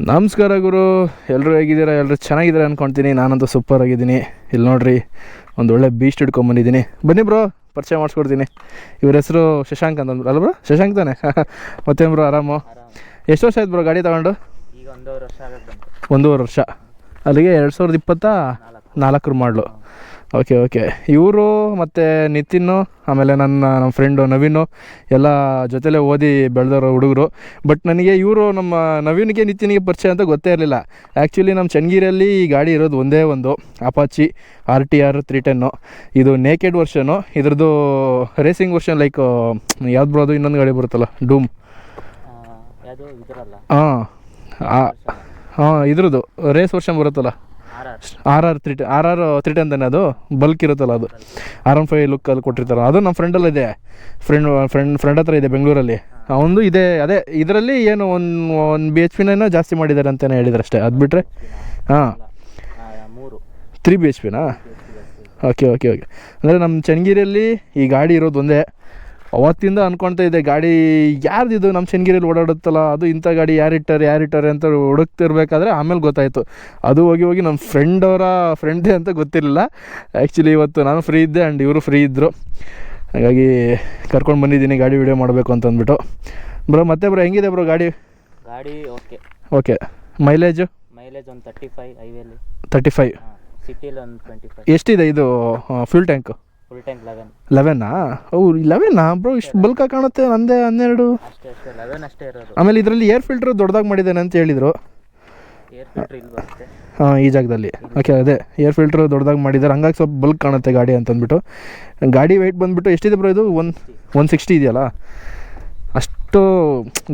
ನಮಸ್ಕಾರ ಗುರು, ಎಲ್ಲರೂ ಹೇಗಿದ್ದೀರಾ? ಎಲ್ಲರೂ ಚೆನ್ನಾಗಿದ್ದಾರೆ ಅಂದ್ಕೊಳ್ತೀನಿ. ನಾನಂತೂ ಸೂಪರ್ ಆಗಿದ್ದೀನಿ. ಇಲ್ಲಿ ನೋಡ್ರಿ, ಒಂದು ಒಳ್ಳೆ ಬೀಸ್ಟ್ ಹಿಡ್ಕೊಂಬಂದಿದ್ದೀನಿ. ಬನ್ನಿ ಬ್ರೋ, ಪರಿಚಯ ಮಾಡಿಸ್ಕೊಡ್ತೀನಿ. ಇವ್ರ ಹೆಸರು ಶಶಾಂಕ್ ಅಂತಂದ್ರು ಅಲ್ಲ ಬ್ರೋ? ಶಶಾಂಕ್ ತಾನೆ? ಮತ್ತೇನು ಬ್ರೋ, ಆರಾಮು? ಎಷ್ಟು ವರ್ಷ ಆಯ್ತು ಬ್ರೋ ಗಾಡಿ ತಗೊಂಡು? ಈಗ 1.5 ವರ್ಷ ಆಗುತ್ತೆ. 1.5 ವರ್ಷ. ಅಲ್ಲಿಗೆ 2024 ಮಾಡಲು. ಓಕೆ. ಇವರು ಮತ್ತು ನಿತಿನ್ನು, ಆಮೇಲೆ ನಮ್ಮ ಫ್ರೆಂಡು ನವೀನು ಎಲ್ಲ ಜೊತೆಲೇ ಓದಿ ಬೆಳೆದವರು ಹುಡುಗರು. ಬಟ್ ನನಗೆ ಇವರು ನಮ್ಮ ನವೀನಿಗೆ ನಿತಿನಿಗೆ ಪರಿಚಯ ಅಂತ ಗೊತ್ತೇ ಇರಲಿಲ್ಲ. ಆ್ಯಕ್ಚುಲಿ ನಮ್ಮ ಚನ್ನಗಿರಿಯಲ್ಲಿ ಈ ಗಾಡಿ ಇರೋದು ಒಂದೇ ಒಂದು ಅಪಾಚಿ RTR 310. ಇದು ನೇಕೆಡ್ ವರ್ಷನು. ಇದ್ರದ್ದು ರೇಸಿಂಗ್ ವರ್ಷನ್ ಲೈಕ್ ಯಾವ್ದು ಬರೋದು, ಇನ್ನೊಂದು ಗಾಡಿ ಬರುತ್ತಲ್ಲ, ಡೂಮ್. ಇದ್ರದ್ದು ರೇಸ್ ವರ್ಷನ್ ಬರುತ್ತಲ್ಲ, RR 310 ತಾನೆ. ಅದು ಬಲ್ಕ್ ಇರುತ್ತಲ್ಲ, ಅದು R15 ಲುಕ್ಕಲ್ಲಿ ಕೊಟ್ಟಿರ್ತಾರೆ. ಅದು ನಮ್ಮ ಫ್ರೆಂಡಲ್ಲಿ ಇದೆ, ಫ್ರೆಂಡ್ ಹತ್ರ ಇದೆ ಬೆಂಗಳೂರಲ್ಲಿ. ಅವನು ಇದೆ. ಅದೇ ಇದರಲ್ಲಿ ಏನು ಒಂದು BHPನ ಜಾಸ್ತಿ ಮಾಡಿದ್ದಾರೆ ಅಂತಲೇ ಹೇಳಿದ್ರು ಅಷ್ಟೇ. ಅದು ಬಿಟ್ಟರೆ 3 BHPನಾ? ಓಕೆ. ಅಂದರೆ ನಮ್ಮ ಚನ್ನಗಿರಿಯಲ್ಲಿ ಈ ಗಾಡಿ ಇರೋದು ಒಂದೇ. ಅವತ್ತಿಂದ ಅಂದ್ಕೊಳ್ತಾ ಇದ್ದೆ, ಗಾಡಿ ಯಾರ್ದಿದು ನಮ್ಮ ಚನ್ನಗಿರಿಯಲ್ಲಿ ಓಡಾಡುತ್ತಲ್ಲ, ಅದು ಇಂಥ ಗಾಡಿ ಯಾರಿಟ್ಟಾರೆ ಅಂತ ಹುಡುಕ್ತಿರ್ಬೇಕಾದ್ರೆ ಆಮೇಲೆ ಗೊತ್ತಾಯಿತು. ಅದು ಹೋಗಿ ನಮ್ಮ ಫ್ರೆಂಡೇ ಅಂತ ಗೊತ್ತಿರಲಿಲ್ಲ. ಆ್ಯಕ್ಚುಲಿ ಇವತ್ತು ನಾನು ಫ್ರೀ ಇದ್ದೆ ಆ್ಯಂಡ್ ಇವರು ಫ್ರೀ ಇದ್ದರು. ಹಾಗಾಗಿ ಕರ್ಕೊಂಡು ಬಂದಿದ್ದೀನಿ ಗಾಡಿ ವಿಡಿಯೋ ಮಾಡಬೇಕು ಅಂತ ಅಂದ್ಬಿಟ್ಟು. ಬ್ರೋ ಮತ್ತೆ ಬ್ರೋ ಹೆಂಗಿದೆ ಬ್ರೋ ಗಾಡಿ? ಓಕೆ. ಮೈಲೇಜ್ ಒಂದು 35 ಹೈವೇಲಿ. 35. ಸಿಟಿಲಿ ಒಂದು 25. ಎಷ್ಟಿದೆ ಇದು fuel tank? Full tank 11. 11 bro, ಇಷ್ಟು ಬಲ್ಕ ಕಾಣುತ್ತೆ. ನಂದೇ 12 ಅಷ್ಟೇ. 11 ಅಷ್ಟೇ ಇರೋದು. ಆಮೇಲೆ ಇದರಲ್ಲಿ ಏರ್ ಫಿಲ್ಟ್ರ್ ದೊಡ್ಡದಾಗಿ ಮಾಡಿದ್ದಾನೆ ಅಂತ ಹೇಳಿದರು. ಏರ್ ಫಿಲ್ಟರ್ ಇಲ್ಲಿ ಬರುತ್ತೆ ಈ ಜಾಗದಲ್ಲಿ. ಓಕೆ, ಅದೇ ಏರ್ ಫಿಲ್ಟ್ರ್ ದೊಡ್ಡದಾಗಿ ಮಾಡಿದ್ದಾರೆ, ಹಂಗಾಗಿ ಸ್ವಲ್ಪ ಬಲ್ಕ್ ಕಾಣುತ್ತೆ ಗಾಡಿ ಅಂತಂದ್ಬಿಟ್ಟು. ಗಾಡಿ ವೆಯ್ಟ್ ಬಂದುಬಿಟ್ಟು ಎಷ್ಟಿದೆ ಬ್ರೋ ಇದು? 160 ಇದೆಯಲ್ಲ. ಅಷ್ಟು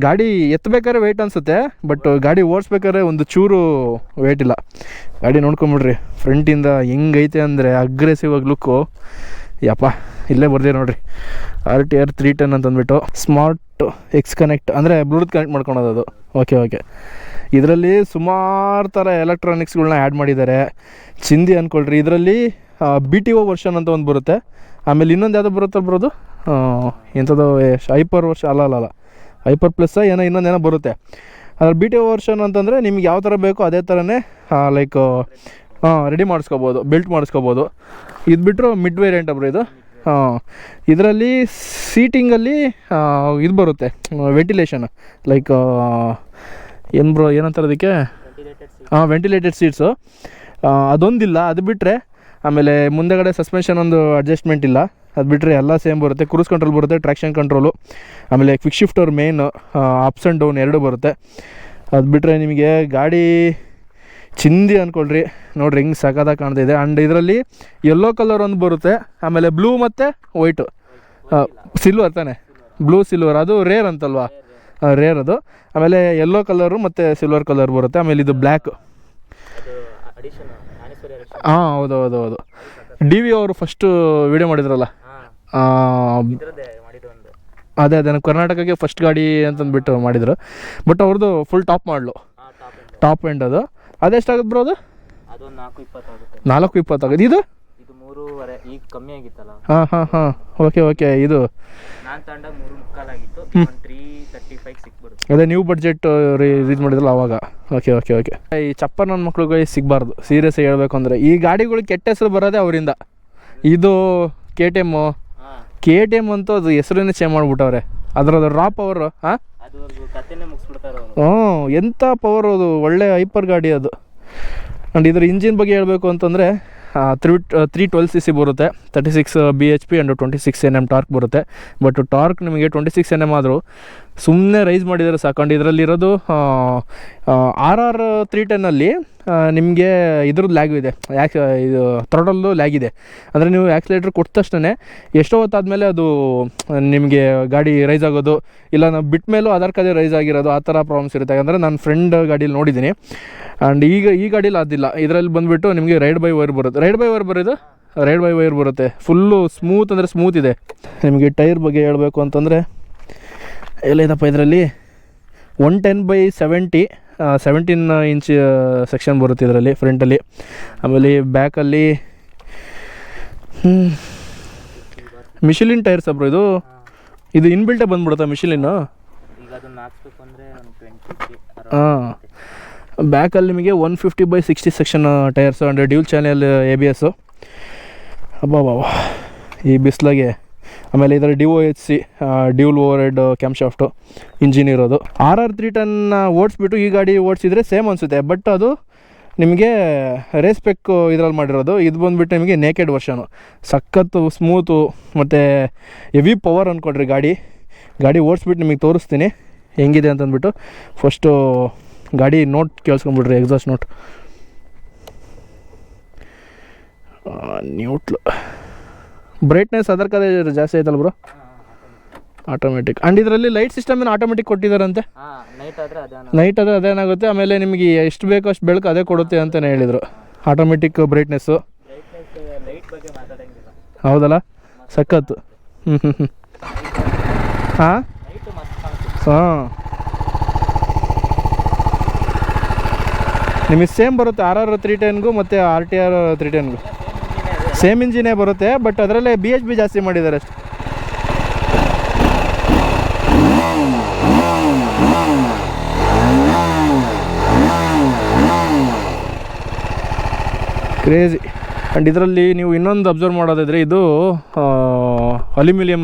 ಗಾಡಿ ಎತ್ತಬೇಕಾದ್ರೆ ವೆಯ್ಟ್ ಅನಿಸುತ್ತೆ, ಬಟ್ ಗಾಡಿ ಓಡಿಸ್ಬೇಕಾದ್ರೆ ಒಂದು ಚೂರು ವೆಯ್ಟ್ ಇಲ್ಲ. ಗಾಡಿ ನೋಡ್ಕೊಂಬಿಡ್ರಿ, ಫ್ರಂಟಿಂದ ಹೆಂಗೈತೆ ಅಂದರೆ ಅಗ್ರೆಸಿವ್ ಆಗಿ ಲುಕ್ಕು. ಯಪ್ಪ, ಇಲ್ಲೇ ಬರ್ದೆ ನೋಡಿರಿ, RTR 310 ಅಂತಂದ್ಬಿಟ್ಟು. ಸ್ಮಾರ್ಟ್ ಎಕ್ಸ್ ಕನೆಕ್ಟ್ ಅಂದರೆ ಬ್ಲೂಟೂತ್ ಕನೆಕ್ಟ್ ಮಾಡ್ಕೊಳೋದು ಅದು. ಓಕೆ. ಇದರಲ್ಲಿ ಸುಮಾರು ಥರ ಎಲೆಕ್ಟ್ರಾನಿಕ್ಸ್ಗಳನ್ನ ಆ್ಯಡ್ ಮಾಡಿದ್ದಾರೆ. ಚಿಂದಿ ಅಂದ್ಕೊಳ್ರಿ. ಇದರಲ್ಲಿ BTO ವರ್ಷನ್ ಅಂತ ಒಂದು ಬರುತ್ತೆ. ಆಮೇಲೆ ಇನ್ನೊಂದು ಯಾವುದೋ ಬರುತ್ತೆ ಬರೋದು, ಎಂಥದ್ದು ಹೈಪರ್ ವರ್ಷ ಅಲ್ಲ ಹೈಪರ್ ಪ್ಲಸ್ ಏನೋ ಇನ್ನೊಂದೇನೋ ಬರುತ್ತೆ. ಅದ್ರಲ್ಲಿ BTO ವರ್ಷನ್ ಅಂತಂದರೆ ನಿಮ್ಗೆ ಯಾವ ಥರ ಬೇಕೋ ಅದೇ ಥರನೇ ಲೈಕ್ ರೆಡಿ ಮಾಡಿಸ್ಕೋಬೋದು, ಬೆಲ್ಟ್ ಮಾಡಿಸ್ಕೋಬೋದು. ಇದು ಬಿಟ್ಟರು ಮಿಡ್ ವೇರಿಯಂಟ್ ಬ್ರೋ ಇದು. ಇದರಲ್ಲಿ ಸೀಟಿಂಗಲ್ಲಿ ಇದು ಬರುತ್ತೆ, ವೆಂಟಿಲೇಷನ್ ಲೈಕ್ ಏನು ಬ್ರೋ ಏನಂತಾರೆ ಅದಕ್ಕೆ? Ventilated seats. ಅದೊಂದಿಲ್ಲ. ಅದು ಬಿಟ್ಟರೆ ಆಮೇಲೆ ಮುಂದೆಗಡೆ ಸಸ್ಪೆನ್ಷನ್ ಒಂದು ಅಡ್ಜಸ್ಟ್ಮೆಂಟ್ ಇಲ್ಲ. ಅದು ಬಿಟ್ಟರೆ ಎಲ್ಲ ಸೇಮ್ ಬರುತ್ತೆ. ಕ್ರೂಸ್ ಕಂಟ್ರೋಲ್ ಬರುತ್ತೆ, ಟ್ರ್ಯಾಕ್ಷನ್ ಕಂಟ್ರೋಲು, ಆಮೇಲೆ quick shifter main, ups and down 2 ಬರುತ್ತೆ. ಅದು ಬಿಟ್ಟರೆ ನಿಮಗೆ ಗಾಡಿ ಚಿಂದಿ ಅಂದ್ಕೊಳ್ರಿ. ನೋಡ್ರಿ ಹೆಂಗೆ ಸಖತ್ತಾಗಿ ಕಾಣ್ತಾಯಿದೆ. ಆ್ಯಂಡ್ ಇದರಲ್ಲಿ ಯೆಲ್ಲೋ ಕಲರ್ ಒಂದು ಬರುತ್ತೆ, ಆಮೇಲೆ ಬ್ಲೂ ಮತ್ತು ವೈಟು, ಸಿಲ್ವರ್ ತಾನೆ, ಬ್ಲೂ ಸಿಲ್ವರ್. ಅದು ರೇರ್ ಅಂತಲ್ವಾ? ರೇರ್ ಅದು. ಆಮೇಲೆ ಯೆಲ್ಲೋ ಕಲರು ಮತ್ತು ಸಿಲ್ವರ್ ಕಲರ್ ಬರುತ್ತೆ. ಆಮೇಲೆ ಇದು ಬ್ಲ್ಯಾಕ್. ಹೌದು. DV ಅವರು ಫಸ್ಟು ವಿಡಿಯೋ ಮಾಡಿದ್ರಲ್ಲ, ಅದೇ ಕರ್ನಾಟಕಕ್ಕೆ ಫಸ್ಟ್ ಗಾಡಿ ಅಂತಂದ್ಬಿಟ್ಟು ಮಾಡಿದರು. ಬಟ್ ಅವ್ರದ್ದು ಫುಲ್ ಟಾಪ್ ಮಾಡಲು, ಟಾಪ್ ಎಂಡ್ ಅದು. ಅದೆಷ್ಟಾಗುತ್ತೆ ಬ್ರೋ ಅದು? 420 ಆಗುತ್ತೆ. ಇದು 3.5 ಈಗ ಕಮ್ಮಿ ಆಗಿತ್ತಲ್ಲ. ಹಾಂ. ಓಕೆ. ಇದು ನಾನು ತಗೊಂಡಾಗ 3.25 ಆಗಿತ್ತು. 335 ಸಿಕ್ಬಿಡುತ್ತೆ. ಅದೇ ನ್ಯೂ ಬಡ್ಜೆಟ್ ರಿಲೀಸ್ ಮಾಡಿದ್ರಲ್ಲ ಅವಾಗ. ಓಕೆ. ಈ ಚಪ್ಪರ್ ನನ್ನ ಮಕ್ಳಿಗೆ ಸಿಗಬಾರ್ದು, ಸೀರಿಯಸ್ ಹೇಳಬೇಕು ಅಂದರೆ. ಈ ಗಾಡಿಗಳಿಗೆ ಕೆಟ್ಟ ಹೆಸರು ಬರೋದೇ ಅವರಿಂದ. ಇದು KTM ಅಂತೂ ಅದು ಹೆಸರನ್ನೇ ಚೇಂಜ್ ಮಾಡಿಬಿಟ್ಟವ್ರೆ. ಅದರದ್ದು ರಾ ಪವರು ಎಂಥ ಪವರ್ ಅದು, ಒಳ್ಳೆ ಹೈಪರ್ ಗಾಡಿ ಅದು. ಆ್ಯಂಡ್ ಇದ್ರ ಇಂಜಿನ್ ಬಗ್ಗೆ ಹೇಳಬೇಕು ಅಂತಂದರೆ 312cc ಬರುತ್ತೆ, 36 BHP ಆ್ಯಂಡ್ 26 Nm ಟಾರ್ಕ್ ಬರುತ್ತೆ. ಬಟ್ ಟಾರ್ಕ್ ನಿಮಗೆ 26 Nm ಆದರೂ ಸುಮ್ಮನೆ ರೈಸ್ ಮಾಡಿದರೆ ಸಾಕೊಂಡು. ಇದರಲ್ಲಿರೋದು RR 310 ನಿಮಗೆ ಇದ್ರದ್ದು ಲ್ಯಾಗು ಇದೆ, ಇದು ಥ್ರಾಟಲ್ದು ಲ್ಯಾಗ್ ಇದೆ. ಅಂದರೆ ನೀವು ಆ್ಯಕ್ಸಿಲೇಟ್ರ್ ಕೊಟ್ಟ ತಕ್ಷಣ ಎಷ್ಟೋ ಹೊತ್ತಾದಮೇಲೆ ಅದು ನಿಮಗೆ ಗಾಡಿ ರೈಸ್ ಆಗೋದು, ಇಲ್ಲ ನಾವು ಬಿಟ್ಟ ಮೇಲೂ ಅದರ್ಕದೇ ರೈಸ್ ಆಗಿರೋದು, ಆ ಥರ ಪ್ರಾಬ್ಲಮ್ಸ್ ಇರುತ್ತೆ. ಅಂದರೆ ನಾನು ಫ್ರೆಂಡ್ ಗಾಡೀಲಿ ನೋಡಿದ್ದೀನಿ. ಆ್ಯಂಡ್ ಈ ಗಾಡೀಲಿ ಅದಿಲ್ಲ. ಇದರಲ್ಲಿ ಬಂದುಬಿಟ್ಟು ನಿಮಗೆ ರೈಡ್ ಬೈ ವೈರ್ ಬರುತ್ತೆ. ಫುಲ್ಲು ಸ್ಮೂತ್ ಅಂದರೆ ಸ್ಮೂತ್ ಇದೆ. ನಿಮಗೆ ಟೈರ್ ಬಗ್ಗೆ ಹೇಳಬೇಕು ಅಂತಂದರೆ ಎಲ್ಲೈತಪ್ಪ, ಇದರಲ್ಲಿ 110/70 17 ಇಂಚ್ ಸೆಕ್ಷನ್ ಬರುತ್ತೆ ಇದರಲ್ಲಿ ಫ್ರಂಟಲ್ಲಿ. ಆಮೇಲೆ ಬ್ಯಾಕಲ್ಲಿ ಮಿಷಿಲಿನ್ ಟೈರ್ಸ್ ಬ್ರೋ ಇದು ಇನ್ಬಿಲ್ಟೇ ಬಂದ್ಬಿಡುತ್ತಾ ಮಿಷಿಲಿನ್ನು? ಈಗ ಅದನ್ನ ಹಾಕ್ಸ್ಬೇಕು ಅಂದರೆ 20K. ಬ್ಯಾಕಲ್ಲಿ ನಿಮಗೆ 150/60 ಸೆಕ್ಷನ್ ಟೈರ್ಸು ಅಂದರೆ ಡ್ಯೂಲ್ ಚಾನೆಲ್ ABS. ಅಬ್ಬಾ ಈ ಬಿಸಿಲಾಗೆ. ಆಮೇಲೆ ಇದರ DOHC dual over head cam shaft engine ಇರೋದು. RR310 ಓಡಿಸ್ಬಿಟ್ಟು ಈ ಗಾಡಿ ಓಡಿಸಿದ್ರೆ ಸೇಮ್ ಅನಿಸುತ್ತೆ, ಬಟ್ ಅದು ನಿಮಗೆ ರೇಸ್ ಪೆಕ್ ಇದರಲ್ಲಿ ಮಾಡಿರೋದು. ಇದು ಬಂದುಬಿಟ್ಟು ನಿಮಗೆ ನೇಕೆಡ್ ವರ್ಷನು. ಸಖತ್ತು ಸ್ಮೂತು ಮತ್ತು ಹೆವಿ ಪವರ್ ಅಂದ್ಕೊಡ್ರಿ ಗಾಡಿ ಓಡಿಸ್ಬಿಟ್ಟು ನಿಮಗೆ ತೋರಿಸ್ತೀನಿ ಹೆಂಗಿದೆ ಅಂತಂದ್ಬಿಟ್ಟು. ಫಸ್ಟು ಗಾಡಿ ನೋಟ್ ಕೇಳಿಸ್ಕೊಂಬಿಡ್ರಿ, ಎಕ್ಸಾಸ್ಟ್ ನೋಟ್. ನ್ಯೂಟ್ಲು ಬ್ರೈಟ್ನೆಸ್ ಅದರ್ಕದೇ ಜಾಸ್ತಿ ಆಯ್ತಲ್ಲ ಬ್ರೋ. ಆಟೋಮೆಟಿಕ್. ಆ್ಯಂಡ್ ಇದರಲ್ಲಿ ಲೈಟ್ ಸಿಸ್ಟಮ್ ಏನು ಆಟೋಮೆಟಿಕ್ ಕೊಟ್ಟಿದ್ದಾರಂತೆ. ನೈಟ್ ಆದರೆ ಅದೇನಾಗುತ್ತೆ. ಆಮೇಲೆ ನಿಮಗೆ ಎಷ್ಟು ಬೇಕೋ ಅಷ್ಟು ಬೆಳಕು ಅದೇ ಕೊಡುತ್ತೆ ಅಂತಲೇ ಹೇಳಿದರು. Automatic brightness. ಹೌದಲ್ಲ, ಸಖತ್ತು. ಹಾಂ ನಿಮಗೆ ಸೇಮ್ ಬರುತ್ತೆ RR310ಗೂ ಮತ್ತು RTR 310ಗೂ ಸೇಮ್ ಇಂಜಿನೇ ಬರುತ್ತೆ, ಬಟ್ ಅದರಲ್ಲೇ BHB ಜಾಸ್ತಿ ಮಾಡಿದ್ದಾರೆ ಅಷ್ಟೆ. ಕ್ರೇಜಿ. ಆ್ಯಂಡ್ ಇದರಲ್ಲಿ ನೀವು ಇನ್ನೊಂದು ಅಬ್ಸರ್ವ್ ಮಾಡೋದಾದರೆ ಇದು ಅಲ್ಯೂಮಿನಿಯಂ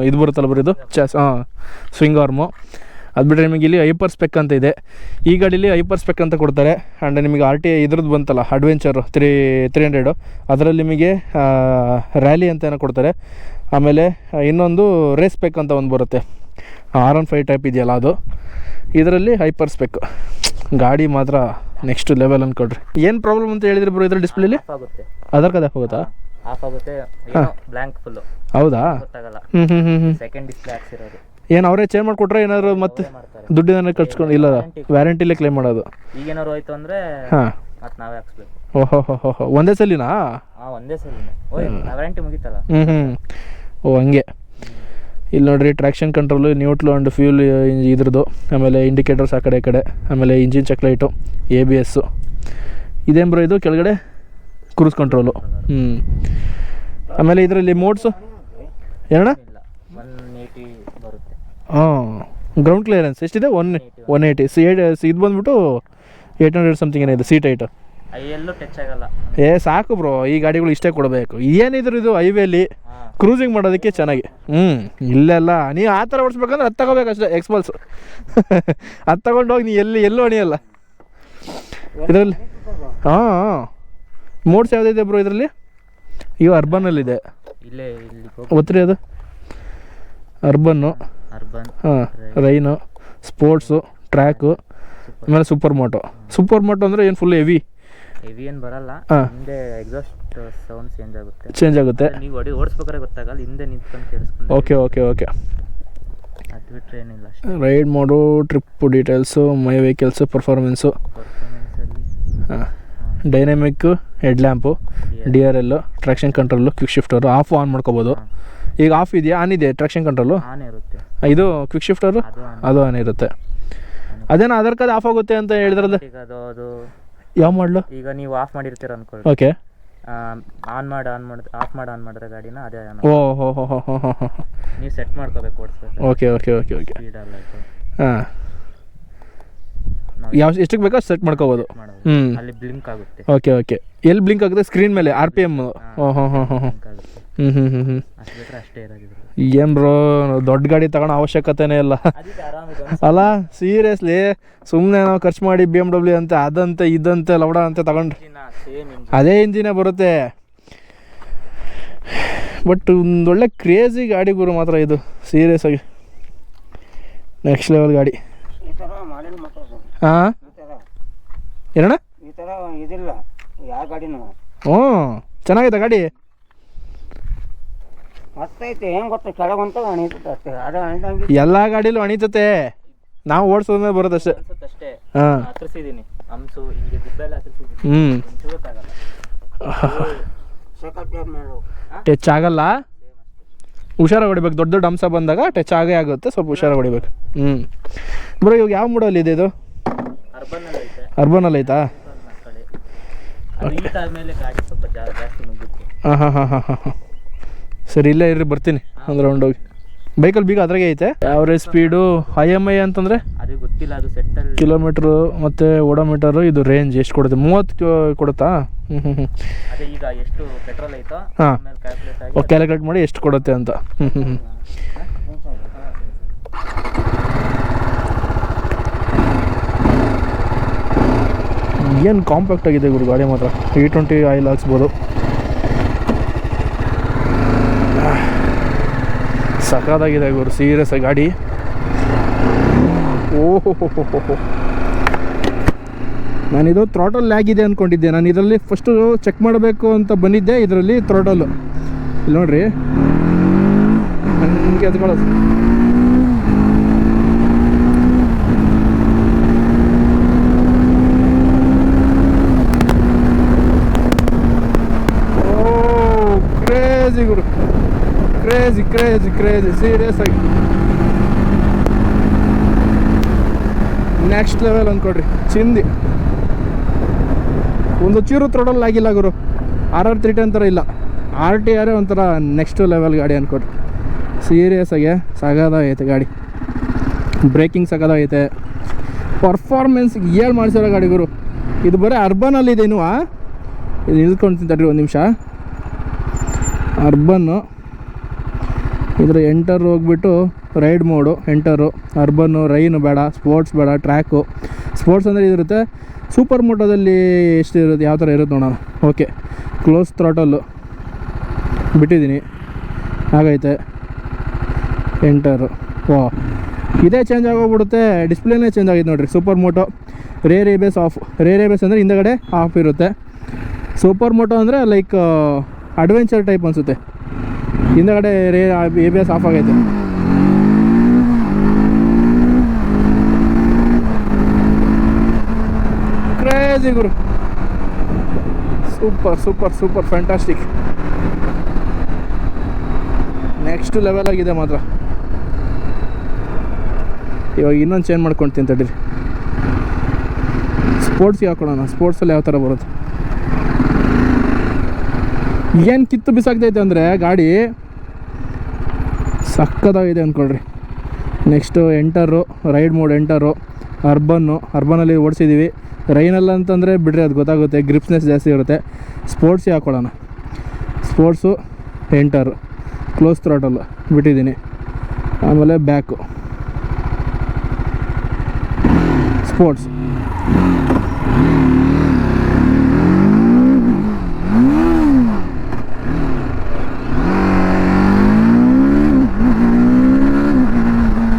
ಇದು ಬರುತ್ತಲ್ಲ ಬರೀ ಇದು ಸ್ವಿಂಗ್ ಆರ್ಮು. ಅದು ಬಿಟ್ಟರೆ ನಿಮಗೆ ಇಲ್ಲಿ ಹೈಪರ್ ಸ್ಪೆಕ್ ಅಂತ ಇದೆ. ಈ ಗಾಡೀಲಿ ಹೈಪರ್ ಸ್ಪೆಕ್ ಅಂತ ಕೊಡ್ತಾರೆ. ಆ್ಯಂಡ್ ನಿಮಗೆ RTA ಇದ್ರದ್ದು ಬಂತಲ್ಲ ಅಡ್ವೆಂಚರ್ 300 ಅದರಲ್ಲಿ ನಿಮಗೆ ರ್ಯಾಲಿ ಅಂತ ಏನೋ ಕೊಡ್ತಾರೆ. ಆಮೇಲೆ ಇನ್ನೊಂದು ರೇಸ್ ಸ್ಪೆಕ್ ಅಂತ ಒಂದು ಬರುತ್ತೆ, R15 ಟೈಪ್ ಇದೆಯಲ್ಲ ಅದು. ಇದರಲ್ಲಿ ಹೈಪರ್ ಸ್ಪೆಕ್. ಗಾಡಿ ಮಾತ್ರ ನೆಕ್ಸ್ಟ್ ಲೆವೆಲ್ ಅಂದ್ಕೊಡ್ರಿ. ಏನು ಪ್ರಾಬ್ಲಮ್ ಅಂತ ಹೇಳಿದ್ರೆ ಬ್ರೋ ಇದ್ರ ಡಿಸ್ಪ್ಲೇಲಿ? ಆಧಾರ್ ಕಾರ್ಡ್ ಹೋಗುತ್ತಾ? ಹೌದಾ? ಸೆಕೆಂಡ್ ಡಿಸ್ಪ್ಲೇ ಹಾಕ್ಸಿರೋದು. ಏನು ಅವರೇ ಚೇಂಜ್ ಮಾಡಿಕೊಟ್ರೆ ಏನಾದ್ರು ಮತ್ತೆ ದುಡ್ಡಿನ ಖರ್ಚ್ಕೊಂಡು? ಇಲ್ಲ, ವ್ಯಾರಂಟಿಲೇ ಕ್ಲೇಮ್ ಮಾಡೋದು. ಈಗೇನಾದ್ರು ಹೋಯ್ತು ಅಂದರೆ ಹಾಂ ಮತ್ತೆ ನಾವೇ ಹಾಕ್ಸ್ಬೇಕು. ಓಹೋ ಒಂದೇ ಸಲಿನಾ? ಒಂದೇ ಸಲಿನೇ ವ್ಯಾರಂಟಿ ಮುಗೀತಲ್ಲ. ಓ ಹಂಗೆ. ಇಲ್ಲಿ ನೋಡಿರಿ ಟ್ರ್ಯಾಕ್ಷನ್ ಕಂಟ್ರೋಲು, ನ್ಯೂಟ್ಲು ಆ್ಯಂಡ್ ಫ್ಯೂಲ್ ಇದ್ರದ್ದು. ಆಮೇಲೆ ಇಂಡಿಕೇಟರ್ಸ್ ಆ ಕಡೆ ಈ ಕಡೆ. ಆಮೇಲೆ ಇಂಜಿನ್ ಚೆಕ್ ಲೈಟು, ABS. ಇದೇನು ಬ್ರೋ ಇದು ಕೆಳಗಡೆ? Cruise control. ಆಮೇಲೆ ಇದರಲ್ಲಿ ಮೋಡ್ಸು ಏನಣ್ಣ? 180 ಬರುತ್ತೆ. ಗ್ರೌಂಡ್ ಕ್ಲಿಯರೆನ್ಸ್ ಎಷ್ಟಿದೆ? 180. ಇದು ಬಂದುಬಿಟ್ಟು 800 ಸಮಥಿಂಗ್ ಏನಿದೆ ಸೀಟ್ ಹೈಟ್. ಎಲ್ಲೂ ಟಚ್ ಆಗಲ್ಲ. ಸಾಕು ಬ್ರೋ, ಈ ಗಾಡಿಗಳು ಇಷ್ಟೇ ಕೊಡಬೇಕು. ಏನಿದ್ರು ಇದು ಹೈವೇಲಿ ಕ್ರೂಸಿಂಗ್ ಮಾಡೋದಕ್ಕೆ ಚೆನ್ನಾಗಿ. ಇಲ್ಲೆಲ್ಲ ನೀವು ಆ ಥರ ಓಡಿಸ್ಬೇಕಂದ್ರೆ ಅದು ತಗೋಬೇಕಷ್ಟೇ, ಎಕ್ಸ್ಪಲ್ಸ್. ಅದು ತಗೊಂಡೋಗಿ ನೀ ಎಲ್ಲೂ ಅಣಿಯಲ್ಲ ಇದರಲ್ಲಿ. ಮೋಡ್ಸ್ ಯಾವುದಿದೆ ಬ್ರೋ ಇದರಲ್ಲಿ? ಈಗ ಅರ್ಬನ್ನಲ್ಲಿದೆ. ಗೊತ್ತ್ರಿ ಅದು ಅರ್ಬನ್ನು. ರೈನು, ಸ್ಪೋರ್ಟ್ಸು, ಟ್ರ್ಯಾಕು, ಆಮೇಲೆ ಸೂಪರ್ ಮೋಟೋ ಅಂದರೆ ಏನು ಫುಲ್ ಹೆವಿ ಏನು ಬರಲ್ಲ. ಹಿಂದೆ ಎಕ್ಸಾಸ್ಟ್ ಸೌಂಡ್ ಚೇಂಜ್ ಆಗುತ್ತೆ. ನೀವು ಓಡಿಸ್ಬೇಕಾದ್ರೆ ಗೊತ್ತಾಗಲ್ಲ, ಹಿಂದೆ ನಿಂತ್ಕೊಂಡು ಕೇಳಿಸ್ಕೊಂಡು. ಓಕೆ. ಅದು ಬಿಟ್ಟರೆ ಏನಿಲ್ಲ. Ride mode, trip details, my vehicles, performance, dynamic, head lamp, DRL, traction control, quick shifter. On ಮಾಡ್ಕೋಬೋದು. ಈಗ ಆಫ್ ಇದೆಯಾ? ಆನ್ ಇದೆ ಟ್ರ್ಯಾಕ್ಷನ್ ಕಂಟ್ರೋಲು. ಇದು ಕ್ವಿಕ್ ಶಿಫ್ಟರು ಅದು ಆನ್ ಇರುತ್ತೆ. ಅದೇನೋ ಆಧಾರ್ ಕಾರ್ಡ್ ಆಫ್ ಆಗುತ್ತೆ ಅಂತ ಹೇಳಿದ್ರಲ್ಲ, ಅದು ಯಾವ ಮಾಡಲು? ಈಗ ನೀವು ಆಫ್ ಮಾಡಿರ್ತೀರ ಅನ್ಕೊಳ್ಳಿ. ಓಕೆ. ಆನ್ ಮಾಡಿದ್ರೆ ಗಾಡಿನ ಅದೇ ಓಹೋ ನೀವು ಸೆಟ್ ಮಾಡ್ಕೋಬೇಕು ಓಡಿಸ್ಬೇಕು. ಓಕೆ. ಹಾಂ, ಎಷ್ಟಕ್ಕೆ ಬೇಕೋ ಸೆಟ್ ಮಾಡ್ಕೋಬೋದು. ಅಲ್ಲಿ ಬ್ಲಿಂಕ್ ಆಗುತ್ತೆ. ಓಕೆ. ಎಲ್ಲಿ ಬ್ಲಿಂಕ್ ಆಗುತ್ತೆ? ಸ್ಕ್ರೀನ್ ಮೇಲೆ RPM. ಅಷ್ಟೇ ಇರೋದು. ಏನು ಬ್ರೋ, ದೊಡ್ಡ ಗಾಡಿ ತಗೊಳ್ಳೋ ಅವಶ್ಯಕತೆನೇ ಇಲ್ಲ ಅಲ್ಲ. ಸೀರಿಯಸ್ಲಿ ಸುಮ್ಮನೆ ನಾವು ಖರ್ಚು ಮಾಡಿ BMW ಅಂತ ಅದಂತೆ ಇದಂತೆ ಲವಡ ಅಂತ ತಗೊಂಡ್ರೆ ಅದೇ ಇಂಜಿನೇ ಬರುತ್ತೆ. ಬಟ್ ಒಂದೊಳ್ಳೆ ಕ್ರೇಜಿ ಗಾಡಿ ಗುರು ಮಾತ್ರ ಇದು, ಸೀರಿಯಸ್ ಆಗಿ ನೆಕ್ಸ್ಟ್ ಲೆವೆಲ್ ಗಾಡಿ. ಹಾಂ ಏನಣ್ಣ? ಚೆನ್ನಾಗೈತೆ ಗಾಡಿ. ಎಲ್ಲ ಗಾಡಿಲೂ ಅಣಿತತೆ, ನಾವು ಓಡಿಸೋದ್ಮೇಲೆ ಬರೋದಷ್ಟೇ. ಟಚ್ ಆಗಲ್ಲ, ಹುಷಾರಾಗಿ ಹೊಡಿಬೇಕು. ದೊಡ್ಡ ದೊಡ್ಡ ಅಂಶ ಬಂದಾಗ ಟಚ್ ಆಗೇ ಆಗುತ್ತೆ, ಸ್ವಲ್ಪ ಹುಷಾರಾಗಿ ಹೊಡಿಬೇಕು. ಬ್ರೋ ಇವಾಗ ಯಾವ ಮೂಡಲ್ಲಿ ಇದೆ ಇದು? ಅರ್ಬನಲ್ಲಿ ಐತಾ? ಹಾಂ. ಸರಿ, ಇಲ್ಲೇ ಇರ್ರಿ, ಬರ್ತೀನಿ ಒಂದು ರೌಂಡ್ ಹೋಗಿ. ಬೈಕಲ್ಲಿ ಬೀಗ ಅದ್ರಾಗೆ ಐತೆ. ಯಾವ್ರೇಜ್ ಸ್ಪೀಡು, IMI ಅಂತಂದರೆ ಅದು ಗೊತ್ತಿಲ್ಲ ಅದು ಸೆಟ್ಟಲ್ಲಿ ಕಿಲೋಮೀಟ್ರು ಮತ್ತು ಓಡೋಮೀಟರು ಇದು ರೇಂಜ್ ಎಷ್ಟು ಕೊಡುತ್ತೆ 30 ಕೊಡುತ್ತಾ? ಅದೇ ಈಗ ಎಷ್ಟು ಪೆಟ್ರೋಲ್ ಐತೋ ಹಾಂ ಆಮೇಲೆ ಕ್ಯಾಲ್ಕುಲೇಟ್ ಆಗಿ ಕ್ಯಾಲ್ಕುಲೇಟ್ ಮಾಡಿ ಎಷ್ಟು ಕೊಡುತ್ತೆ ಅಂತ. ಏನು ಕಾಂಪ್ಯಾಕ್ಟ್ ಆಗಿದೆ ಗುರು ಗಾಡಿ ಮಾತ್ರ. E20 oil ಹಾಕ್ಸ್ಬೋದು. ಸಖತ್ತಾಗಿದೆ ಗುರು, ಸೀರಿಯಸ್ ಗಾಡಿ. ಓಹೋ, ನಾನಿದು ಥ್ರಾಟಲ್ ಲ್ಯಾಗ್ ಇದೆ ಅಂದ್ಕೊಂಡಿದ್ದೆ. ನಾನು ಇದರಲ್ಲಿ ಫಸ್ಟು ಚೆಕ್ ಮಾಡಬೇಕು ಅಂತ ಬಂದಿದ್ದೆ. ಇದರಲ್ಲಿ ಥ್ರಾಟಲ್ಲು ಇಲ್ಲಿ ನೋಡ್ರಿ, ನನಗೆ ಎತ್ಕೊಳ್ಳೋದು. ಓ ಕ್ರೇಜಿ ಗುರು, ಕ್ರೇಜಿ ಕ್ರೇಜಿ ಕ್ರೇಜಿ ಸೀರಿಯಸ್ ಆಗಿ ನೆಕ್ಸ್ಟ್ ಲೆವೆಲ್ ಅಂದ್ಕೊಡ್ರಿ. ಚಿಂದಿ ಒಂದು ಚೂರು ಥ್ರೋಟಲ್ ಆಗಿಲ್ಲ ಗುರು. RR 310 ಥರ ಇಲ್ಲ, RTR ಒಂಥರ ನೆಕ್ಸ್ಟ್ ಲೆವೆಲ್ ಗಾಡಿ ಅಂದ್ಕೊಡ್ರಿ. ಸೀರಿಯಸ್ ಆಗಿ ಸಗದಾಗೈತೆ ಗಾಡಿ. ಬ್ರೇಕಿಂಗ್ ಸಗದಾಗೈತೆ. ಪರ್ಫಾರ್ಮೆನ್ಸ್ ಏಳು ಮಾಡಿಸಿರೋ ಗಾಡಿ ಗುರು. ಇದು ಬರೀ ಅರ್ಬನಲ್ಲಿದೆ ಇನ್ನೂ. ಇದು ನಿಲ್ಕೊಂಡು ತಡ್ರಿ ಒಂದು ನಿಮಿಷ. ಅರ್ಬನ್ನು ಇದರ ಎಂಟರ್ ಹೋಗ್ಬಿಟ್ಟು ರೈಡ್ ಮೋಡು, ಎಂಟರು, ಅರ್ಬನ್ನು, ರೈನು ಬೇಡ, ಸ್ಪೋರ್ಟ್ಸ್ ಬೇಡ, ಟ್ರ್ಯಾಕು. ಸ್ಪೋರ್ಟ್ಸ್ ಅಂದರೆ ಇದಿರುತ್ತೆ. ಸೂಪರ್ ಮೋಟೋದಲ್ಲಿ ಎಷ್ಟು ಇರುತ್ತೆ, ಯಾವ ಥರ ಇರುತ್ತೆ ನೋಡೋಣ. ಓಕೆ, ಕ್ಲೋಸ್ ಥ್ರಾಟಲ್ಲು ಬಿಟ್ಟಿದ್ದೀನಿ, ಆಗೈತೆ. ಎಂಟರು, ವಾ ಇದೇ ಚೇಂಜ್ ಆಗೋಗ್ಬಿಡುತ್ತೆ. ಡಿಸ್ಪ್ಲೇನೇ ಚೇಂಜ್ ಆಗಿದೆ ನೋಡಿರಿ. Supermoto rear ABS off. Rear ABS ಅಂದರೆ ಹಿಂದಗಡೆ ಆಫ್ ಇರುತ್ತೆ. ಸೂಪರ್ ಮೋಟೋ ಅಂದರೆ ಲೈಕ್ ಅಡ್ವೆಂಚರ್ ಟೈಪ್ ಅನಿಸುತ್ತೆ. ಹಿಂದಗಡೆ ಎಬೇಸ್ ಆಫ್ ಆಗೈತೆ. ಕ್ರೇಜಿ ಗುರು, super super super fantastic. Next level ಆಗಿದೆ ಮಾತ್ರ. ಇವಾಗ ಇನ್ನೊಂದು ಚೇಂಜ್ ಮಾಡ್ಕೊಳ್ತೀನಿ ತಡೀರಿ. ಸ್ಪೋರ್ಟ್ಸ್ಗೆ ಹಾಕೊಳ್ಳೋಣ. ಸ್ಪೋರ್ಟ್ಸಲ್ಲಿ ಯಾವ ಥರ ಬರುತ್ತೆ. ಏನು ಕಿತ್ತು ಬಿಸಾಕ್ತೈತೆ ಅಂದರೆ ಗಾಡಿ ಸಕ್ಕತ್ತಾಗಿದೆ ಅಂದ್ಕೊಳ್ರಿ. Next enter, ride mode enter, ಅರ್ಬನಲ್ಲಿ ಓಡಿಸಿದ್ದೀವಿ. ರೈನಲ್ಲಿ ಅಂತಂದರೆ ಬಿಡ್ರಿ, ಅದು ಗೊತ್ತಾಗುತ್ತೆ, ಗ್ರಿಪ್ಸ್ನೆಸ್ ಜಾಸ್ತಿ ಇರುತ್ತೆ. ಸ್ಪೋರ್ಟ್ಸಿಗೆ ಹಾಕೊಳ್ಳೋಣ. ಸ್ಪೋರ್ಟ್ಸು ಎಂಟರು, ಕ್ಲೋಸ್ ಥ್ರಾಟಲ್ ಬಿಟ್ಟಿದ್ದೀನಿ. ಆಮೇಲೆ ಬ್ಯಾಕು ಸ್ಪೋರ್ಟ್ಸ್.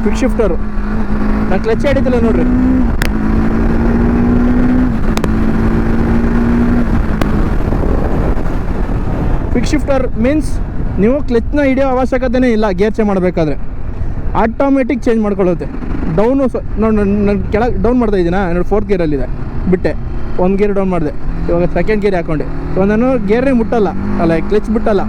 ಕ್ವಿಕ್ ಶಿಫ್ಟರು ನಾನು ಕ್ಲಚ್ ಹಿಡಿತಿಲ್ಲ ನೋಡ್ರಿ. ಕ್ವಿಕ್ ಶಿಫ್ಟರ್ ಮೀನ್ಸ್ ನೀವು ಕ್ಲಚ್ನ ಹಿಡಿಯೋ ಅವಶ್ಯಕತೆನೇ ಇಲ್ಲ. ಗೇರ್ ಚೇಂಜ್ ಮಾಡಬೇಕಾದ್ರೆ ಆಟೋಮೆಟಿಕ್ ಚೇಂಜ್ ಮಾಡ್ಕೊಳ್ಳುತ್ತೆ. ಡೌನು ನೋಡಿ, ನಾನು ಕೆಳಗೆ ಡೌನ್ ಮಾಡ್ತಾ ಇದ್ದೀನಾ ನೋಡಿ, 4th ಗೇರಲ್ಲಿದೆ, ಬಿಟ್ಟೆ ಒಂದು ಗೇರ್ ಡೌನ್ ಮಾಡಿದೆ. ಇವಾಗ 2nd ಗೇರ್ ಹಾಕ್ಕೊಂಡೆ. ಇವಾಗ ನಾನು ಗೇರೇ ಮುಟ್ಟಲ್ಲ, ಅಲ್ಲ ಕ್ಲಚ್ ಬಿಟ್ಟಲ್ಲ.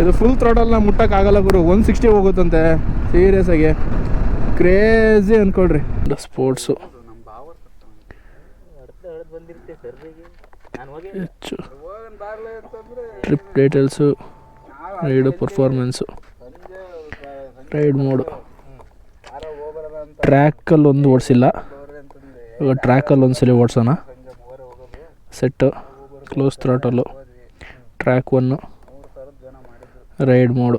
ಇದು ಫುಲ್ ಥ್ರಾಟಲ್ನ ಮುಟ್ಟಕ್ಕಾಗಲ್ಲ ಗುರು. 160 ಹೋಗುತ್ತಂತೆ. ಸೀರಿಯಸ್ ಆಗಿ ಕ್ರೇಜಿ ಅಂದ್ಕೊಳ್ರಿ. ಸ್ಪೋರ್ಟ್ಸು ಹೆಚ್ಚು trip details, ride performance, ride mode. ಟ್ರ್ಯಾಕಲ್ಲಿ ಒಂದು ಓಡಿಸಿಲ್ಲ, ಇವಾಗ ಟ್ರ್ಯಾಕಲ್ಲಿ ಒಂದು ಸಲ ಓಡಿಸೋಣ. Set, close throttle, track 1, ride mode.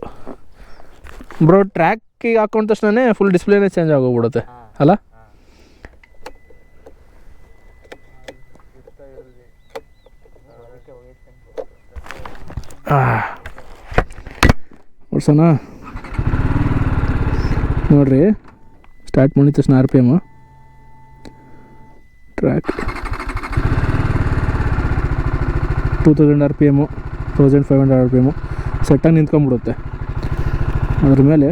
Bro ಟ್ರ್ಯಾಕಿಗೆ ಹಾಕೊಂಡ ತಕ್ಷಣ ಫುಲ್ ಡಿಸ್ಪ್ಲೇನೇ ಚೇಂಜ್ ಆಗೋಗ್ಬಿಡುತ್ತೆ ಅಲ್ಲ. ಓಡಿಸೋಣ ನೋಡ್ರಿ. ಸ್ಟಾರ್ಟ್ ಮಾಡಿದ ತಕ್ಷಣ RPM ಟ್ರ್ಯಾಕ್ 2000 RPM, 1500 RPM ಸೆಟ್ಟಾಗಿ ನಿಂತ್ಕೊಂಡ್ಬಿಡುತ್ತೆ. ಅದ್ರ ಮೇಲೆ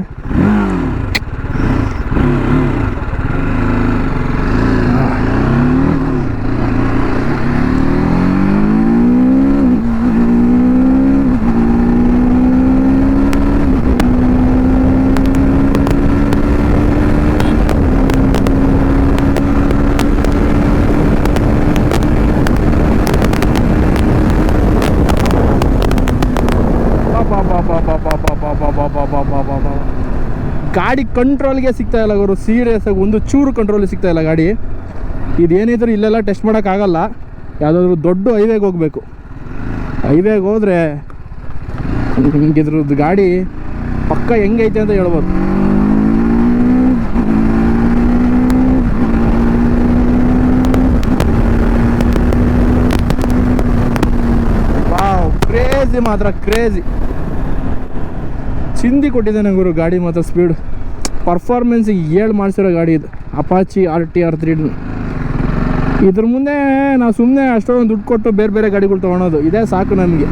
ಬಾ ಗಾಡಿ ಕಂಟ್ರೋಲ್ಗೆ ಸಿಗ್ತಾ ಇಲ್ಲ ಗುರು, ಸೀರಿಯಸ್ ಆಗಿ ಒಂದು ಚೂರು ಕಂಟ್ರೋಲ್ ಸಿಗ್ತಾ ಇಲ್ಲ ಗಾಡಿ. ಇದೇನಿದ್ರು ಇಲ್ಲೆಲ್ಲ ಟೆಸ್ಟ್ ಮಾಡೋಕ್ಕಾಗಲ್ಲ, ಯಾವುದಾದ್ರೂ ದೊಡ್ಡ ಹೈವೇಗೆ ಹೋಗಬೇಕು. ಹೈವೇಗೆ ಹೋದರೆ ಇದ್ರದ್ದು ಗಾಡಿ ಪಕ್ಕ ಹೆಂಗೈತೆ ಅಂತ ಹೇಳ್ಬೋದು. ಕ್ರೇಜಿ ಮಾತ್ರ ಕ್ರೇಜಿ, ಚಿಂದಿ ಕೊಟ್ಟಿದ್ದಾನೆ ಗುರು ಗಾಡಿ ಮಾತ್ರ. ಸ್ಪೀಡ್ ಪರ್ಫಾರ್ಮೆನ್ಸಿಗೆ 7 ಮಾಡಿಸಿರೋ ಗಾಡಿ ಇದು, ಅಪಾಚಿ RTR 3. ಇದ್ರ ಮುಂದೆ ನಾವು ಸುಮ್ಮನೆ ಅಷ್ಟೊಂದು ದುಡ್ಡು ಕೊಟ್ಟು ಬೇರೆ ಬೇರೆ ಗಾಡಿಗಳು ತೊಗೊಳೋದು, ಇದೇ ಸಾಕು ನಮಗೆ.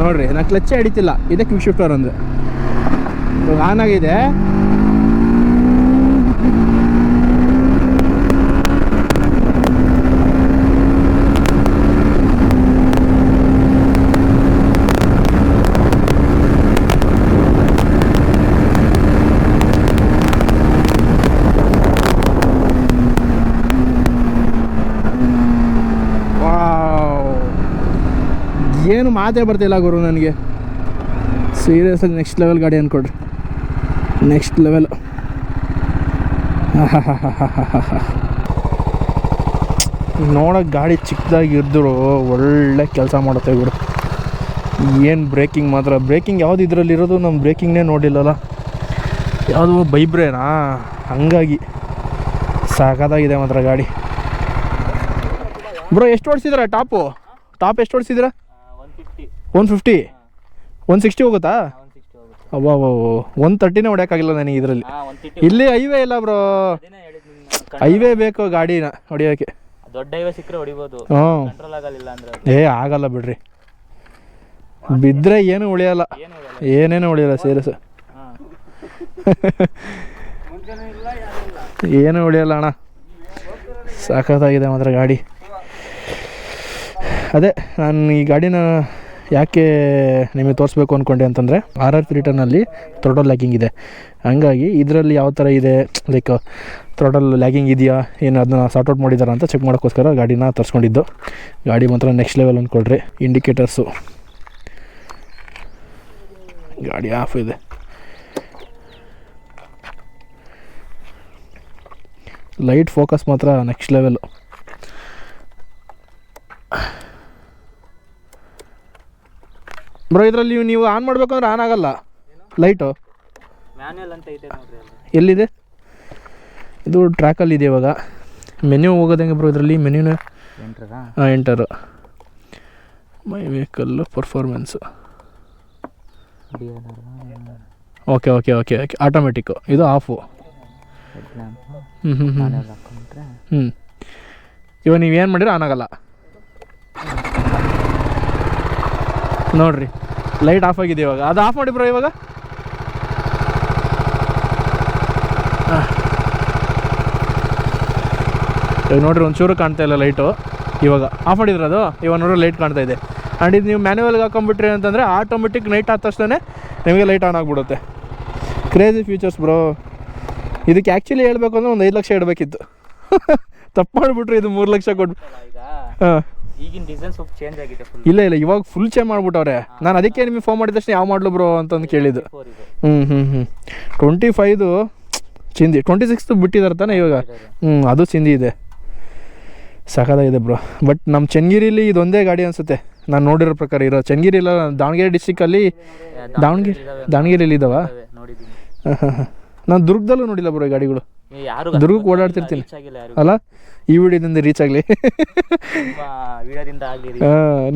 ನೋಡ್ರಿ ನಾನು ಕ್ಲಚ್ಚೇ ಹಿಡಿತಿಲ್ಲ, ಇದೇ ಕ್ವಿಕ್ ಶಿಫ್ಟರ್ ಅಂದರೆ ಆನ್ ಆಗಿದೆ. ಏನು ಮಾತೇ ಬರ್ತಿಲ್ಲ ಗುರು ನನಗೆ, ಸೀರಿಯಸ್ ಆಗಿ ನೆಕ್ಸ್ಟ್ ಲೆವೆಲ್ ಗಾಡಿ ಅಂದ್ಕೊಡ್ರಿ, ನೆಕ್ಸ್ಟ್ ಲೆವೆಲ್. ನೋಡೋಕೆ ಗಾಡಿ ಚಿಕ್ಕದಾಗಿ ಇದ್ದರು ಒಳ್ಳೆ ಕೆಲಸ ಮಾಡುತ್ತೆ ಗುರು. ಏನು ಬ್ರೇಕಿಂಗ್ ಮಾತ್ರ, ಬ್ರೇಕಿಂಗ್ ಯಾವುದು ಇದರಲ್ಲಿರೋದು ನಮ್ಮ ಬ್ರೇಕಿಂಗ್ನೇ ನೋಡಿಲ್ಲಲ್ಲ, ಯಾವುದು ಬೈಬ್ರೇನಾ, ಹಂಗಾಗಿ ಸಾಕಾಗಿದೆ ಮಾತ್ರ ಗಾಡಿ. ಬ್ರೋ ಎಷ್ಟು ಓಡಿಸಿದ್ರ ಟಾಪ್ ಎಷ್ಟು ಓಡಿಸಿದ್ರ? 150 160 ಹೋಗುತ್ತಾ? ಅಬ್ಬಾ 130ನೇ ಹೊಡ್ಯೋಕ್ಕಾಗಿಲ್ಲ ನನಗೆ ಇದರಲ್ಲಿ. ಇಲ್ಲಿ ಹೈವೇ ಇಲ್ಲ ಬ್ರೋ, ಹೈವೇ ಬೇಕು ಗಾಡಿನ ಹೊಡಿಯೋಕ್ಕೆ. ದೊಡ್ಡ ಹೈವೇ ಸಿಕ್ಕರೆ ಹೊಡಿಬೋದು, ಕಂಟ್ರೋಲ್ ಆಗಲ್ಲ ಅಂದ್ರೆ ಆಗಲ್ಲ ಬಿಡ್ರಿ, ಬಿದ್ದರೆ ಏನು ಉಳಿಯಲ್ಲ, ಏನೇನು ಉಳಿಯಲ್ಲ ಸೀರಿಯಸ್, ಏನು ಉಳಿಯಲ್ಲ ಅಣ್ಣ. ಸಾಕಾಗಿದೆ ಮಾತ್ರ ಗಾಡಿ. ಅದೇ ನಾನು ಈ ಗಾಡಿನ ಯಾಕೆ ನಿಮಗೆ ತೋರಿಸ್ಬೇಕು ಅಂದ್ಕೊಂಡೆ ಅಂತಂದರೆ, RR 310 ಥ್ರೋಟಲ್ ಲ್ಯಾಗಿಂಗ್ ಇದೆ, ಹಂಗಾಗಿ ಇದರಲ್ಲಿ ಯಾವ ಥರ ಇದೆ, ಲೈಕ್ ಥ್ರೋಟಲ್ ಲ್ಯಾಗಿಂಗ್ ಇದೆಯಾ ಏನು ಅದನ್ನ ಸಾರ್ಟ್ ಔಟ್ ಮಾಡಿದಾರ ಅಂತ ಚೆಕ್ ಮಾಡೋಕ್ಕೋಸ್ಕರ ಗಾಡಿನ ತರಿಸ್ಕೊಂಡಿದ್ದು. ಗಾಡಿ ಮಾತ್ರ ನೆಕ್ಸ್ಟ್ ಲೆವೆಲ್ ಅಂದ್ಕೊಳ್ರಿ. ಇಂಡಿಕೇಟರ್ಸು ಗಾಡಿ ಆಫ್ ಇದೆ, ಲೈಟ್ ಫೋಕಸ್ ಮಾತ್ರ ನೆಕ್ಸ್ಟ್ ಲೆವೆಲ್. ಬ್ರೋ ಇದರಲ್ಲಿ ನೀವು ಆನ್ ಮಾಡಬೇಕಂದ್ರೆ ಆನ್ ಆಗಲ್ಲ ಲೈಟು, ಮ್ಯಾನ್ಯಲ್ ಅಂತ ಇದೆ ನೋಡ್ರಿ. ಎಲ್ಲಿದೆ ಇದು? ಟ್ರ್ಯಾಕಲ್ಲಿದೆ. ಇವಾಗ ಮೆನ್ಯೂ ಹೋಗೋದಂಗೆ ಬ್ರೋ ಇದರಲ್ಲಿ? ಮೆನ್ಯೂನ enter my vehicle performance. Okay okay okay okay automatic, ಇದು ಆಫು. ಇವಾಗ ನೀವೇನು ಮಾಡಿದ್ರೆ ಆನ್ ಆಗಲ್ಲ ನೋಡ್ರಿ, ಲೈಟ್ ಆಫ್ ಆಗಿದೆ ಇವಾಗ. ಅದು ಆಫ್ ಮಾಡಿ ಬ್ರೋ ಇವಾಗ. ಇವಾಗ ನೋಡ್ರಿ ಒಂಚೂರು ಕಾಣ್ತಾ ಇಲ್ಲ ಲೈಟು. ಇವಾಗ ಆಫ್ ಮಾಡಿದ್ರೆ ಅದು, ಇವಾಗ ನೋಡ್ರಿ ಲೈಟ್ ಕಾಣ್ತಾ ಇದೆ. ಆ್ಯಂಡ್ ಇದು ನೀವು ಮ್ಯಾನ್ಯುವಲ್ಗೆ ಹಾಕೊಂಡ್ಬಿಟ್ರಿ ಅಂತಂದರೆ ಆಟೋಮೆಟಿಕ್ ನೈಟ್ ಆದ ತಕ್ಷಣ ನಿಮಗೆ ಲೈಟ್ ಆನ್ ಆಗಿಬಿಡುತ್ತೆ. Crazy features bro. ಇದಕ್ಕೆ ಆ್ಯಕ್ಚುಲಿ ಹೇಳ್ಬೇಕು ಅಂದರೆ ಒಂದು 5 ಲಕ್ಷ ಇಡಬೇಕಿತ್ತು. ತಪ್ಪು ಮಾಡಿಬಿಟ್ರು, ಇದು 3 ಲಕ್ಷ ಕೊಟ್ಟು. ಹಾಂ, ಈಗಿನ ಡಿಸೈನ್ ಸ್ವಲ್ಪ ಚೇಂಜ್ ಆಗಿದೆ. ಇಲ್ಲ ಇವಾಗ ಫುಲ್ ಚೇಂಜ್ ಮಾಡ್ಬಿಟ್ಟವ್ರೆ. ನಾನು ಅದಕ್ಕೆ ನಿಮಗೆ ಫೋನ್ ಮಾಡಿದ ತಕ್ಷಣ ಯಾವ ಮಾಡಲು ಬ್ರೋ ಅಂತಂದು ಕೇಳಿದ್ದು. 25 ಚಿಂದಿ, 26 ಬಿಟ್ಟಿದ್ದಾರೆ ತಾನೆ ಇವಾಗ. ಅದು ಚಿಂದಿ ಇದೆ, ಸಖತ್ತಾಗಿದೆ ಬ್ರೋ. ಬಟ್ ನಮ್ಮ ಚನ್ನಗಿರಿಲಿ ಇದೊಂದೇ ಗಾಡಿ ಅನಿಸುತ್ತೆ ನಾನು ನೋಡಿರೋ ಪ್ರಕಾರ ಇರೋ. ಚನ್ನಗಿರಿ ಇಲ್ಲ, ದಾವಣಗೆರೆ ಡಿಸ್ಟಿಕಲ್ಲಿ, ದಾವಣಗೆರೆಯಲ್ಲಿ ಇದ್ದಾವ? ನಾನು ದುರ್ಗದಲ್ಲೂ ನೋಡಿಲ್ಲ ಬ್ರೋ ಈ ಗಾಡಿಗಳು. ದುರ್ಗಕ್ಕೆ ಓಡಾಡ್ತಿರ್ತೀನಿ ಅಲ್ಲ, ಈ ವಿಡಿಯೋದಿಂದ ರೀಚ್ ಆಗಲಿ.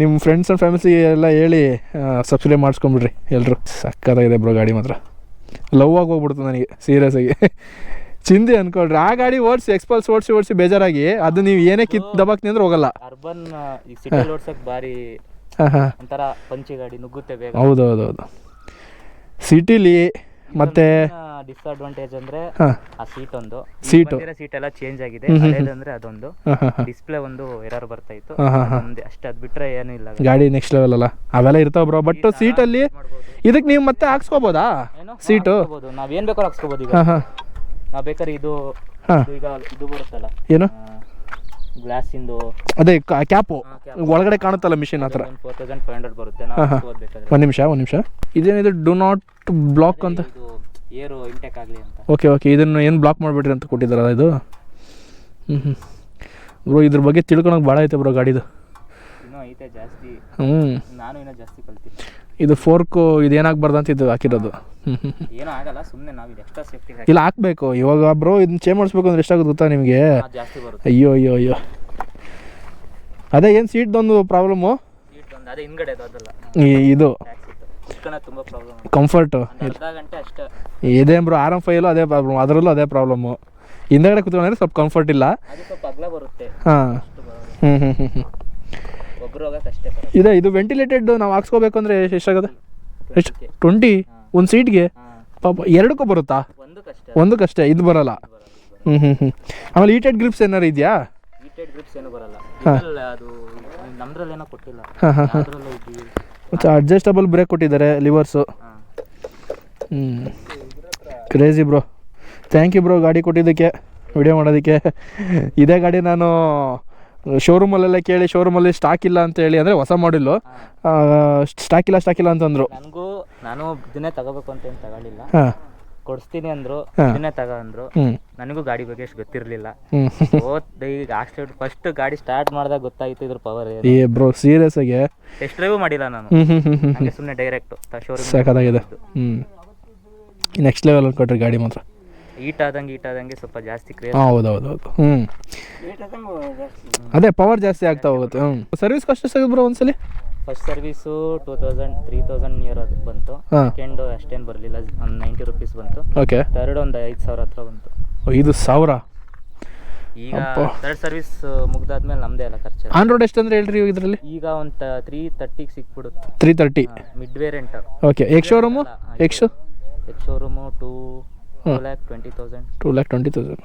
ನಿಮ್ಮ ಫ್ರೆಂಡ್ಸ್ ಆ್ಯಂಡ್ ಫ್ಯಾಮಿಲಿ ಎಲ್ಲ ಹೇಳಿ ಸಬ್ಸ್ಕ್ರೈಬ್ ಮಾಡಿಸ್ಕೊಂಬಿಡ್ರಿ ಎಲ್ಲರೂ. ಸಕ್ಕತ್ತಾಗಿದೆ ಬ್ರೋ ಗಾಡಿ ಮಾತ್ರ. ಲವ್ ಆಗಿ ಹೋಗ್ಬಿಡ್ತು ನನಗೆ ಸೀರಿಯಸ್ ಆಗಿ. ಚಿಂದಿ ಅನ್ಕೊಳ್ರಿ, ಆ ಗಾಡಿ ಓಡಿಸಿ ಎಕ್ಸ್ಪಲ್ಸ್ ಓಡಿಸಿ ಬೇಜಾರಾಗಿ ಅದು ನೀವು ಏನೇ ದಬಾಕ್ನಿ ಅಂದ್ರೆ ಹೋಗಲ್ಲ. ಅರ್ಬನ್ ಸಿಟಿ ಓಡಿಸೋಕೆ ಭಾರಿ ಒಂಥರ ಪಂಚಿ ಗಾಡಿ ನುಗ್ಗುತ್ತೆ ಬೇಗ. ಹೌದೌದೌದು. ಸಿಟಿಲಿ ಮತ್ತೆ ಡಿಸ್ಅಡ್ವಾಂಟೇಜ್ ಅಂದ್ರೆ ಹಾಂ ಆ ಸೀಟ್ ಒಂದು ಸೀಟು ಸೀಟ್ ಎಲ್ಲ ಚೇಂಜ್ ಆಗಿದೆ. ಹಳೇದಂದ್ರೆ ಅದೊಂದು ಹಾಂ ಹಾಂ ಹಾಂ ಡಿಸ್ಪ್ಲೇ ಒಂದು ಎರರ್ ಬರ್ತಾ ಇತ್ತು. ಹಾಂ ಹಾಂ ಹಾಂ ಒಂದೇ ಅಷ್ಟೇ, ಅದು ಬಿಟ್ರೆ ಏನೂ ಇಲ್ಲ. ಗಾಡಿ ನೆಕ್ಸ್ಟ್ ಲೆವೆಲ್ ಅಲ್ಲ, ಅವೆಲ್ಲ ಇರ್ತಾವೆ ಬ್ರೋ. ಬಟ್ ಸೀಟಲ್ಲಿ ಮಾಡ್ಬೋದು. ಇದಕ್ಕೆ ನೀವು ಮತ್ತೆ ಹಾಕ್ಸ್ಕೋಬೋದಾ ಏನೋ ಸೀಟು? ನಾವೇನ್ ಬೇಕಾದ್ರೂ ಹಾಕ್ಸ್ಕೋಬೋದು. ಈಗ ಹಾಂ ಹಾಂ ನಾವ್ ಬೇಕಾದ್ರೆ ಇದು ಹಾಂ ಈಗ ಇದು ಬರುತ್ತಲ್ಲ ಏನು ಗ್ಲಾಸ್ ಇಂದು ಅದೇ ಕ್ಯಾಪು ಒಳಗಡೆ ಕಾಣುತ್ತಲ್ಲ ಮಿಷಿನ್ ಆ ಥರ. 4500 ಬರುತ್ತೆ. ನಾವು ಹಾಕ್ಸ್ಕೋಬೇಕಾದ್ರೆ ಒಂದು ನಿಮಿಷ ಇದೇನಿದೆ ಡು ನಾಟ್ ಬ್ಲಾಕ್ ಅಂತ. ಇದು ಏರು ಇಂಟೆಕ್ ಆಗಲಿ ಅಂತ. ಓಕೆ ಇದನ್ನು ಏನು ಬ್ಲಾಕ್ ಮಾಡಿಬಿಟ್ರಿ ಅಂತ ಕೊಟ್ಟಿದ್ದಾರಲ್ಲ ಇದು. ಬ್ರೋ ಇದ್ರ ಬಗ್ಗೆ ತಿಳ್ಕೊಳಕ್ಕೆ ಭಾಳ ಐತೆ ಬ್ರೋ ಗಾಡಿದು. ಇನ್ನೂ ಐತೆ ಜಾಸ್ತಿ. ನಾನು ಇನ್ನೂ ಜಾಸ್ತಿ ಕಲ್ತೀನಿ. ಇದು ಫೋರ್ಕು ಇದು ಏನಾಗಬಾರ್ದು ಅಂತ ಇದು ಹಾಕಿರೋದು. ಏನೂ ಆಗಲ್ಲ, ಸುಮ್ಮನೆ ನಾವು ಇದು ಎಕ್ಸ್ಟ್ರಾ ಸೇಫ್ಟಿ ಇಲ್ಲ ಹಾಕಬೇಕು ಇವಾಗ ಬ್ರೋ. ಇದನ್ನ ಚೇಂಜ್ ಮಾಡಿಸ್ಬೇಕು ಅಂದ್ರೆ ಎಷ್ಟಾಗುತ್ತೆ ಗೊತ್ತಾ ನಿಮಗೆ? ಜಾಸ್ತಿ ಬರುತ್ತೆ. ಅಯ್ಯೋ ಅದೇ ಏನು ಸೀಟ್ದೊಂದು ಪ್ರಾಬ್ಲಮ್ಮು. ಸೀಟ್ ಒಂದು ಅದೇ ಹಿಂದ್ಗಡೆ ಅದಲ್ಲ ಇದು ಕುತ್ಕೊಳ್ಳೋದು ತುಂಬ ಪ್ರಾಬ್ಲಮ್. ಕಂಫರ್ಟು ಅರ್ಧ ಗಂಟೆ ಅಷ್ಟೇ ಇದೇ ಬ್ರೋ. RM5 ಅದೇ ಪ್ರಾಬ್ಲಮ್, ಅದರಲ್ಲೂ ಅದೇ ಪ್ರಾಬ್ಲಮ್ಮು. ಹಿಂದಗಡೆ ಕುತ್ಕೊಂಡ್ರೆ ಸ್ವಲ್ಪ ಕಂಫರ್ಟ್ ಇಲ್ಲ. ಅದು ಸ್ವಲ್ಪ ಅಗಲ ಬರುತ್ತೆ. ಹಾಂ ಒಬ್ರು ಹೋಗಕ್ಕೆ ಅಷ್ಟೇ ಇದೆ. ಇದು ವೆಂಟಿಲೇಟೆಡ್ ನಾವು ಹಾಕ್ಸ್ಕೋಬೇಕು ಅಂದರೆ ಎಷ್ಟಾಗುತ್ತೆ? ಎಷ್ಟು 20 ಒಂದು ಸೀಟ್ಗೆ? ಪಾಪ ಎರಡಕ್ಕೂ ಬರುತ್ತಾ? ಒಂದಕ್ಕಷ್ಟೇ ಇದು ಬರಲ್ಲ. ಆಮೇಲೆ ಹೀಟೆಡ್ ಗ್ರಿಪ್ಸ್ ಏನಾರು ಇದೆಯಾ? ಹೀಟೆಡ್ ಗ್ರಿಪ್ಸ್ ಏನು ಬರಲ್ಲ. ಅದು ನಮ್ದ್ರಲ್ಲಿ ಏನೋ ಕೊಟ್ಟಿಲ್ಲ. ಮತ್ತು ಅಡ್ಜಸ್ಟಬಲ್ ಬ್ರೇಕ್ ಕೊಟ್ಟಿದ್ದಾರೆ, levers. Crazy bro. Thank you bro ಗಾಡಿ ಕೊಟ್ಟಿದ್ದಕ್ಕೆ, ವಿಡಿಯೋ ಮಾಡೋದಕ್ಕೆ. ಇದೇ ಗಾಡಿ ನಾನು ಶೋರೂಮಲ್ಲೆಲ್ಲ ಕೇಳಿ ಶೋರೂಮಲ್ಲಿ ಸ್ಟಾಕ್ ಇಲ್ಲ ಅಂತ ಹೇಳಿ, ಅಂದರೆ ಹೊಸ ಮಾಡಿಲ್ಲು ಸ್ಟಾಕ್ ಇಲ್ಲ ಅಂತಂದರು. ನಾನು ಇದನ್ನೇ ತಗೋಬೇಕು ಅಂತ ಏನು ತಗೊಳ್ಳಿಲ್ಲ. ಹಾಂ ಕೊಡಿಸ್ತೀನಿ ಅಂದರು, ಇದನ್ನೇ ತಗೋ ಅಂದರು. ನನಗೂ ಗಾಡಿ ಬಗ್ಗೆ ಎಷ್ಟು ಗೊತ್ತಿರಲಿಲ್ಲ. ಈಗ ಆಕ್ಸಿಡೆಂಟ್ ಫಸ್ಟ್ ಗಾಡಿ ಸ್ಟಾರ್ಟ್ ಮಾಡಿದಾಗ ಗೊತ್ತಾಯಿತು ಇದ್ರ ಪವರ್. ಏ ಬ್ರೋ ಸೀರಿಯಸ್ ಆಗಿ ಟೆಸ್ಟ್ ಡ್ರೈವ್ ಮಾಡಿಲ್ಲ ನಾನು, ಹಂಗೆ ಸುಮ್ಮನೆ ಡೈರೆಕ್ಟ್ ಶೋರೂಮ್. ಸಾಕಾಗಿದೆ. ನೆಕ್ಸ್ಟ್ ಲೆವೆಲ್ ಕೊಟ್ರಿ ಗಾಡಿ ಮಾತ್ರ. ಹೀಟ್ ಆದಂಗೆ ಸ್ವಲ್ಪ ಜಾಸ್ತಿ ಕ್ರೇಜ್. ಹೌದು. ಅದೇ ಪವರ್ ಜಾಸ್ತಿ ಆಗ್ತಾ ಹೋಗುತ್ತೆ. ಸರ್ವಿಸ್ ಕಾಸ್ಟ್ ಎಷ್ಟಾಗುತ್ತೆ ಬ್ರೋ ಒಂದ್ಸಲಿ? ಫಸ್ಟ್ ಸರ್ವಿಸು 2000-3000 ನಿಯರ್ ಅದು ಬಂತು. ಸೆಕೆಂಡ್ ಅಷ್ಟೇನು ಬರಲಿಲ್ಲ, ಒಂದು 90 ರುಪೀಸ್ ಬಂತು. ಓಕೆ. ಥರ್ಡ್ ಒಂದು 5000 ಹತ್ರ ಬಂತು. 5000? ಈಗ ಥರ್ಡ್ ಸರ್ವಿಸ್ ಮುಗ್ದಾದ್ಮೇಲೆ ನಮ್ಮದೇ ಎಲ್ಲ ಖರ್ಚು. ಆನ್ ರೋಡ್ ಎಷ್ಟು ಅಂದ್ರೆ ಹೇಳ್ರಿ ಇದರಲ್ಲಿ? ಈಗ ಒಂದು 330 ಸಿಕ್ಬಿಡುತ್ತೆ. 330 mid variant. Okay. X showroom? X showroom 2,20,000. 2,20,000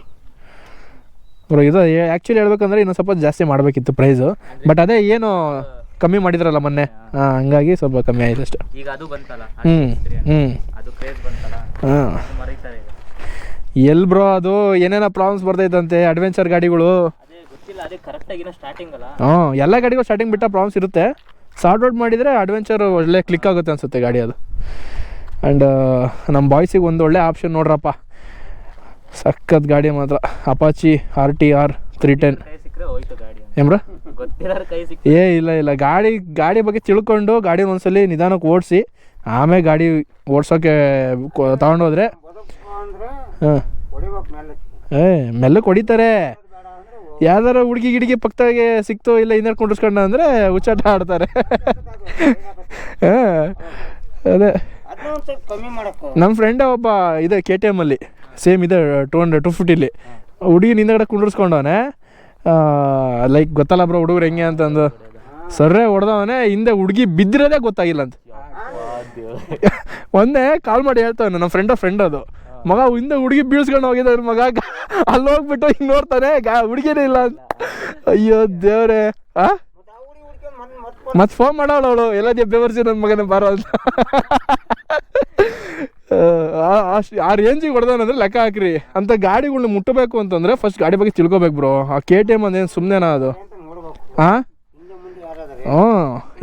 bro. ಇದು ಆ್ಯಕ್ಚುಲಿ ಹೇಳ್ಬೇಕಂದ್ರೆ ಇನ್ನೊಂದು ಸ್ವಲ್ಪ ಜಾಸ್ತಿ ಮಾಡಬೇಕಿತ್ತು ಪ್ರೈಸು, ಬಟ್ ಅದೇ ಏನು ಕಮ್ಮಿ ಮಾಡಿದ್ರಲ್ಲ ಮೊನ್ನೆ, ಹಂಗಾಗಿ ಸ್ವಲ್ಪ ಕಮ್ಮಿ ಆಯ್ತು ಅಷ್ಟೇ. ಈಗ ಅದು ಬಂತಲ್ಲ, ಅದು ಕ್ರೇಜ್ ಬಂತಲ್ಲ, ಮರೀತಾರೆ ಎಲ್ಲಿ ಬ್ರೋ. ಅದು ಏನೇನೋ ಪ್ರಾಬ್ಲಮ್ಸ್ ಬರ್ತೈತಂತೆ ಅಡ್ವೆಂಚರ್ ಗಾಡಿಗಳು. ಅದೇ ಗೊತ್ತಿಲ್ಲ, ಅದೇ ಕರೆಕ್ಟಾಗಿ ಸ್ಟಾರ್ಟಿಂಗ್ ಅಲ್ಲ. ಎಲ್ಲ ಗಾಡಿಗಳು ಸ್ಟಾರ್ಟಿಂಗ್ ಬಿಟ್ಟ ಪ್ರಾಬ್ಲಮ್ಸ್ ಇರುತ್ತೆ. ಸಾರ್ಟ್ ಔಟ್ ಮಾಡಿದರೆ ಅಡ್ವೆಂಚರ್ ಒಳ್ಳೆ ಕ್ಲಿಕ್ ಆಗುತ್ತೆ ಅನಿಸುತ್ತೆ ಗಾಡಿ ಅದು. ಆ್ಯಂಡ್ ನಮ್ಮ ಬಾಯ್ಸಿಗೆ ಒಂದು ಒಳ್ಳೆ ಆಪ್ಷನ್ ನೋಡ್ರಪ್ಪ, ಸಖತ್ ಗಾಡಿ ಮಾತ್ರ. ಅಪಾಚಿ RTR 310 ಏನ್ರ? ಇಲ್ಲ ಗಾಡಿ ಬಗ್ಗೆ ತಿಳ್ಕೊಂಡು ಗಾಡಿ ಒಂದ್ಸಲಿ ನಿಧಾನಕ್ಕೆ ಓಡಿಸಿ ಆಮೇಲೆ ಗಾಡಿ ಓಡ್ಸೋಕ್ಕೆ ತಗೊಂಡೋದ್ರೆ ಮೆಲ್ಲಕ್ಕೆ ಹೊಡಿತಾರೆ. ಯಾವ್ದಾರ ಹುಡುಗಿ ಗಿಡಿಗೆ ಪಕ್ಕದಾಗೆ ಸಿಕ್ತೋ ಇಲ್ಲ ಇನ್ನರ್ ಕೊಂಡಿಸ್ಕೊಂಡ ಅಂದರೆ ಹುಚ್ಚಾಟ ಆಡ್ತಾರೆ. ಅದೇ ನಮ್ಮ ಫ್ರೆಂಡ ಒಬ್ಬ ಇದೆ KTM ಅಲ್ಲಿ, ಸೇಮ್ ಇದೆ 250 ಹುಡುಗಿ ಹಿಂದಗಡೆ ಕುಂಡ್ರಿಸ್ಕೊಂಡವನೆ. ಲೈಕ್ ಗೊತ್ತಲ್ಲ ಬ್ರೋ ಹುಡುಗರು ಹೆಂಗೆ ಅಂತಂದು ಸರ್ರೆ ಹೊಡೆದವನೇ, ಹಿಂದೆ ಹುಡುಗಿ ಬಿದ್ದಿರೋದೇ ಗೊತ್ತಾಗಿಲ್ಲ ಅಂತ. ಒಂದೇ ಕಾಲ್ ಮಾಡಿ ಹೇಳ್ತಾನೆ ನಮ್ಮ ಫ್ರೆಂಡ್ ಅದು, ಮಗ ಹಿಂದೆ ಹುಡುಗಿ ಬೀಳ್ಸ್ಕೊಂಡು ಹೋಗಿದ್ದಾರೆ ಮಗ, ಅಲ್ಲಿ ಹೋಗ್ಬಿಟ್ಟು ಹಿಂಗೆ ನೋಡ್ತಾನೆ ಹುಡುಗಿನೇ ಇಲ್ಲ ಅಂತ. ಅಯ್ಯೋ ದೇವ್ರೆ. ಮತ್ತೆ ಫೋನ್ ಮಾಡೋಳು ಅವಳು, ಎಲ್ಲದೇ ಬೆವರ್ಸಿ ನನ್ನ ಮಗನ ಬಾರೋ ಅಂತ. ಆ ರೇಂಜಿಗೆ ಹೊಡೆದವನಂದ್ರೆ ಲೆಕ್ಕ ಹಾಕ್ರಿ. ಅಂತ ಗಾಡಿಗಳ್ನ ಮುಟ್ಟಬೇಕು ಅಂತಂದರೆ ಫಸ್ಟ್ ಗಾಡಿ ಬಗ್ಗೆ ತಿಳ್ಕೊಬೇಕು ಬ್ರೋ. ಆ KTM ಅಂದೇನು ಸುಮ್ಮನೆನಾ ಅದು?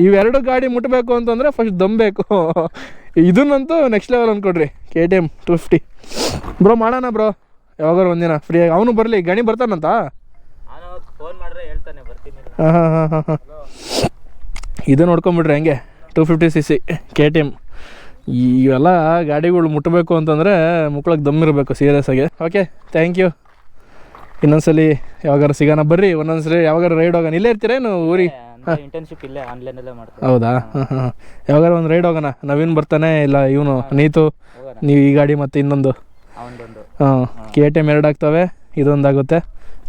ಇವೆರಡು ಗಾಡಿ ಮುಟ್ಟಬೇಕು ಅಂತಂದರೆ ಫಸ್ಟ್ ದಮ್ಬೇಕು. ಇದನ್ನಂತೂ ನೆಕ್ಸ್ಟ್ ಲೆವೆಲ್ ಅಂದ್ಕೊಡ್ರಿ, KTM 250 ಬ್ರೋ. ಮಾಡೋಣ ಬ್ರೋ ಯಾವಾಗಾರು ಒಂದಿನ ಫ್ರೀ. ಅವನು ಬರಲಿ, ಗಣಿ ಬರ್ತಾನಂತ. ಹಾಂ. ಇದು ನೋಡ್ಕೊಂಬಿಡ್ರಿ ಹಂಗೆ 250cc KTM. ಇವೆಲ್ಲ ಗಾಡಿಗಳು ಮುಟ್ಟಬೇಕು ಅಂತಂದರೆ ಮುಕ್ಳಕ್ಕೆ ದಮ್ಮಿರಬೇಕು ಸೀರಿಯಸ್ ಆಗಿ. Okay, thank you. ಇನ್ನೊಂದ್ಸಲಿ ಯಾವಾಗಾರು ಸಿಗೋಣ ಬರ್ರಿ, ಒಂದೊಂದ್ಸಲಿ ಯಾವಾಗಾರು ರೈಡ್ ಹೋಗೋಣ. ಇಲ್ಲೇ ಇರ್ತೀರೇನು ಊರಿಗೆ? ಇಂಟರ್ನ್ಶಿಪ್ ಇಲ್ಲೇ ಆನ್ಲೈನಲ್ಲೇ ಮಾಡ್ತೀವಿ. ಹೌದಾ? ಹಾಂ. ಯಾವಾಗಾರು ಒಂದು ರೈಡ್ ಹೋಗೋಣ. ನವೀನ್ ಬರ್ತಾನೆ, ಇಲ್ಲ ಇವನು ನೀತು, ನೀವು ಈ ಗಾಡಿ ಮತ್ತು ಇನ್ನೊಂದು. ಹಾಂ, KTM 2 ಆಗ್ತವೆ, ಇದೊಂದಾಗುತ್ತೆ.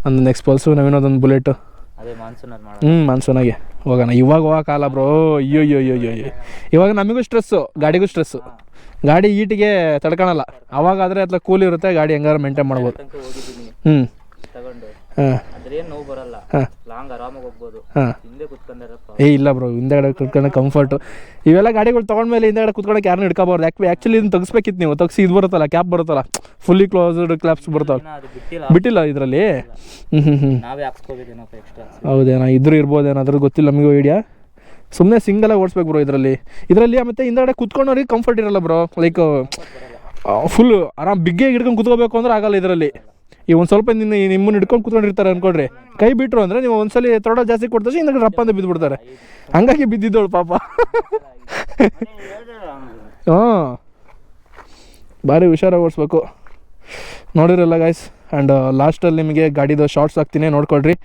ಒಂದು ನೆಕ್ಸ್ಟ್ ಪಲ್ಸು, ನವೀನದೊಂದು ಬುಲೆಟು. ಮಾನ್ಸೂನಾಗೆ ಹೋಗೋಣ. ಇವಾಗ ಹೋಗೋಕ್ಕಾಗಲ್ಲ ಬ್ರೋ. ಅಯ್ಯೋ ಇವಾಗ ನಮಗೂ ಸ್ಟ್ರೆಸ್ಸು, ಗಾಡಿಗೂ ಸ್ಟ್ರೆಸ್ಸು. ಗಾಡಿ ಈಟಿಗೆ ತಡ್ಕೊಳಲ್ಲ. ಅವಾಗಾದರೆ ಅಥವಾ ಕೂಲ್ ಇರುತ್ತೆ, ಗಾಡಿ ಹೆಂಗಾರು ಮೇಂಟೈನ್ ಮಾಡ್ಬೋದು. ತನಕ ಹೋಗಿದ್ದೀನಿ ಹ್ಞೂ ತಗೊಂಡು, ಹಾಂ ಅದ್ರೇನು ನೋವು ಬರಲ್ಲ, ಹಾಂ ಲಾಂಗ್ ಆರಾಮಾಗಿ ಹೋಗ್ಬೋದು. ಹಾಂ ಹಿಂದೆ ಕುತ್ಕೊಂಡಾರಪ್ಪ ಇಲ್ಲ ಬ್ರೋ, ಹಿಂದೆಗಡೆ ಕುತ್ಕೊಂಡು ಕಂಫರ್ಟು. ಇವೆಲ್ಲ ಗಾಡಿಗಳು ತೊಗೊಂಡ್ಮೇಲೆ ಹಿಂದೆಗಡೆ ಕುತ್ಕೊಳಕ್ಕೆ ಯಾರನ್ನೂ ಹಿಡ್ಕೋಬಾರ್ದು. ಆ್ಯಕ್ಚುಲಿ ಇದನ್ನು ತೆಗಿಸ್ಬೇಕಿತ್ತು ನೀವು. ತೆಗ್ಸಿ ಇದು ಬರುತ್ತಲ್ಲ, ಕ್ಯಾಪ್ ಬರುತ್ತಲ್ಲ, ಫುಲ್ಲಿ ಕ್ಲೋಸ್ಡ್ ಕ್ಲಾಪ್ಸ್ ಬರ್ತಾವೆ. ಅದು ಬಿಟ್ಟಿಲ್ಲ, ಬಿಟ್ಟಿಲ್ಲ ಇದರಲ್ಲಿ. ನಾವೇ ಹಾಕ್ಸ್ಕೋಬೇಕೇನಪ್ಪ ಎಕ್ಸ್ಟ್ರಾ. ಹೌದೇನೋ, ಇದ್ರೂ ಇರ್ಬೋದೇನಾದ್ರೂ ಗೊತ್ತಿಲ್ಲ ನಮಗೂ ಐಡಿಯಾ. ಸುಮ್ಮನೆ ಸಿಂಗಲಾಗಿ ಓಡಿಸ್ಬೇಕು ಬ್ರೋ ಇದರಲ್ಲಿ. ಮತ್ತು ಹಿಂದೆಗಡೆ ಕುತ್ಕೊಂಡವ್ರಿಗೆ ಕಂಫರ್ಟ್ ಇರಲ್ಲ ಬ್ರೋ. ಲೈಕ್ ಫುಲ್ಲು ಆರಾಮ್ ಬಿಗ್ಗೆ ಹಿಡ್ಕೊಂಡು ಕುತ್ಕೋಬೇಕು ಅಂದ್ರೆ ಆಗಲ್ಲ ಇದರಲ್ಲಿ. ಈ ಒಂದು ಸ್ವಲ್ಪ ನಿಮ್ಮನ್ನು ಹಿಡ್ಕೊಂಡು ಕುತ್ಕೊಂಡಿರ್ತಾರೆ ಅಂದ್ಕೊಡ್ರಿ, ಕೈ ಬಿಟ್ಟರು ಅಂದರೆ ನೀವು ಒಂದ್ಸಲಿ ತೊಡ ಜಾಸ್ತಿ ಕೊಡ್ತಾರೆ, ಹಿಂದೆ ರಪ್ಪ ಅಂತ ಬಿದ್ದುಬಿಡ್ತಾರೆ. ಹಂಗಾಗಿ ಬಿದ್ದಿದ್ದವಳು ಪಾಪ. ಹಾಂ, ಭಾರಿ ಹುಷಾರಾಗಿ ಓಡಿಸ್ಬೇಕು. ನೋಡಿರಲ್ಲ ಗಾಯ್ಸ್. ಆ್ಯಂಡ್ ಲಾಸ್ಟಲ್ಲಿ ನಿಮಗೆ ಗಾಡಿದು ಶಾರ್ಟ್ಸ್ ಹಾಕ್ತೀನಿ, ನೋಡ್ಕೊಳ್ರಿ.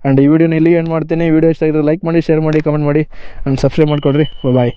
ಆ್ಯಂಡ್ ಈ ವಿಡಿಯೋನ ಇಲ್ಲಿ ಎಂಡ್ ಮಾಡ್ತೀನಿ. ವಿಡಿಯೋ ಇಷ್ಟ ಆಗಿದ್ರೆ ಲೈಕ್ ಮಾಡಿ, ಶೇರ್ ಮಾಡಿ, ಕಮೆಂಟ್ ಮಾಡಿ, ಆ್ಯಂಡ್ ಸಬ್ಸ್ಕ್ರೈಬ್ ಮಾಡ್ಕೊಳ್ರಿ. ಬಾಯ್.